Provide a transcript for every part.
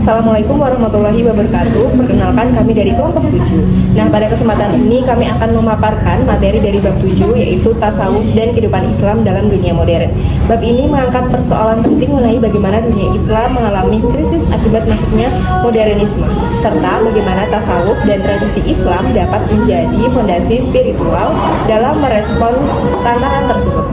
Assalamualaikum warahmatullahi wabarakatuh. Perkenalkan, kami dari kelompok 7. Nah, pada kesempatan ini kami akan memaparkan materi dari bab 7, yaitu tasawuf dan kehidupan Islam dalam dunia modern. Bab ini mengangkat persoalan penting mengenai bagaimana dunia Islam mengalami krisis akibat masuknya modernisme, serta bagaimana tasawuf dan tradisi Islam dapat menjadi fondasi spiritual dalam merespons tantangan tersebut.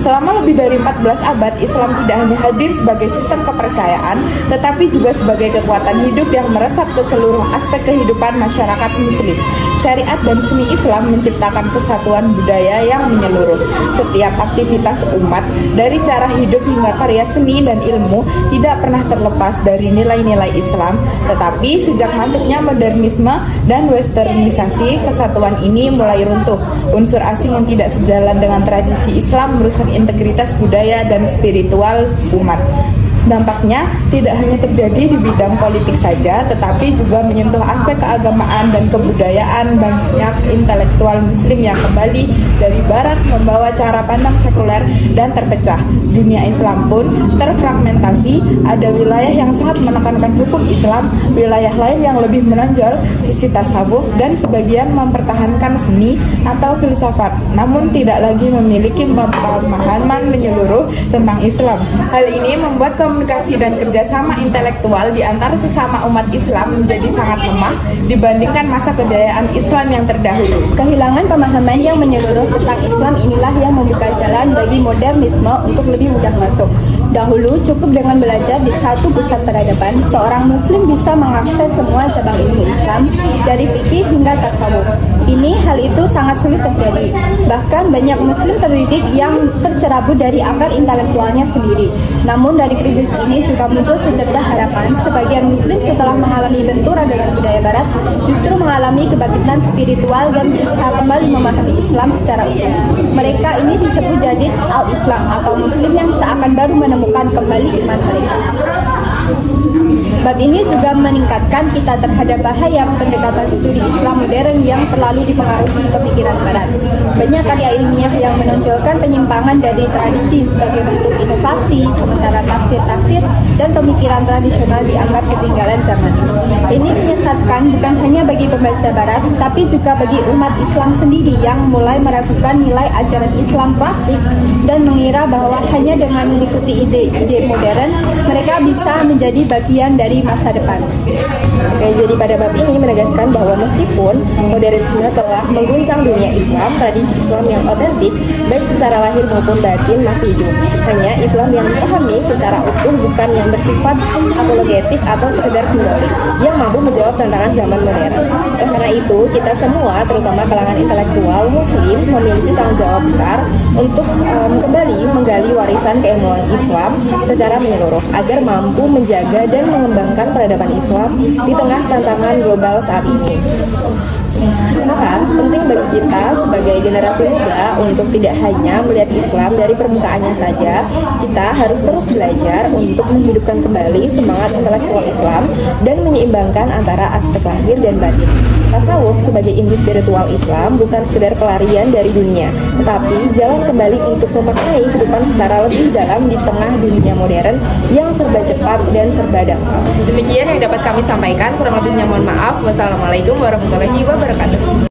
Selama lebih dari 14 abad, Islam tidak hanya hadir sebagai sistem kepercayaan, tetapi juga sebagai kekuatan hidup yang meresap ke seluruh aspek kehidupan masyarakat Muslim. Syariat dan seni Islam menciptakan kesatuan budaya yang menyeluruh. Setiap aktivitas umat, dari cara hidup hingga karya seni dan ilmu, tidak pernah terlepas dari nilai-nilai Islam. Tetapi sejak masuknya modernisme dan westernisasi, kesatuan ini mulai runtuh. Unsur asing yang tidak sejalan dengan tradisi Islam merusak integritas budaya dan spiritual umat. Dampaknya tidak hanya terjadi di bidang politik saja, tetapi juga menyentuh aspek keagamaan dan kebudayaan. Banyak intelektual Muslim yang kembali dari Barat membawa cara pandang sekuler dan terpecah. Dunia Islam pun terfragmentasi. Ada wilayah yang sangat menekankan hukum Islam, wilayah lain yang lebih menonjol sisi tasawuf, dan sebagian mempertahankan seni atau filsafat, namun tidak lagi memiliki pemahaman menyeluruh tentang Islam. Hal ini membuat komunikasi dan kerjasama intelektual di antara sesama umat Islam menjadi sangat lemah dibandingkan masa kejayaan Islam yang terdahulu. Kehilangan pemahaman yang menyeluruh tentang Islam inilah yang membuka jalan bagi modernisme untuk lebih mudah masuk. Dahulu cukup dengan belajar di satu pusat peradaban, seorang Muslim bisa mengakses semua cabang ilmu Islam dari fikih hingga tasawuf. Hal itu sangat sulit terjadi. Bahkan banyak Muslim terdidik yang tercerabut dari akar intelektualnya sendiri. Namun dari krisis ini juga muncul secercah harapan. Sebagian Muslim setelah mengalami benturan dengan budaya Barat justru mengalami kebangkitan spiritual dan berusaha kembali memahami Islam secara utuh. Mereka ini disebut jadid al-Islam atau Muslim yang seakan baru menemukan kembali iman mereka. Bab ini juga meningkatkan kita terhadap bahaya pendekatan studi Islam modern yang terlalu dipengaruhi pemikiran Barat. Banyak karya ilmiah yang menonjolkan penyimpangan dari tradisi sebagai bentuk inovasi, sementara tafsir-tafsir dan pemikiran tradisional dianggap ketinggalan zaman. Ini menyesatkan bukan hanya bagi pembaca Barat, tapi juga bagi umat Islam sendiri yang mulai meragukan nilai ajaran Islam klasik dan mengira bahwa hanya dengan mengikuti ide-ide modern, mereka bisa menjadi bagian dari masa depan. Oke, jadi pada bab ini menegaskan bahwa meskipun modernisme telah mengguncang dunia Islam, tradisi Islam yang otentik, baik secara lahir maupun batin masih hidup. Hanya Islam yang dipahami secara utuh, bukan yang bersifat apologetik atau sekedar simbolik, yang mampu menjawab tantangan zaman modern. Karena itu, kita semua, terutama kalangan intelektual Muslim, memiliki tanggung jawab besar untuk kembali menggali warisan keilmuan Islam secara menyeluruh, agar mampu menjaga dan mengembangkan peradaban Islam di tengah tantangan global saat ini. Maka penting bagi kita sebagai generasi muda untuk tidak hanya melihat Islam dari permukaannya saja. Kita harus terus belajar untuk menghidupkan kembali semangat intelektual Islam dan menyeimbangkan antara aspek lahir dan batin. Tasawuf sebagai inti spiritual Islam bukan sekedar pelarian dari dunia, tetapi jalan kembali untuk memaknai kehidupan secara lebih dalam di tengah dunia modern yang serba cepat dan serba dangkal. Demikian yang dapat kami sampaikan, kurang lebihnya mohon maaf. Wassalamualaikum warahmatullahi wabarakatuh.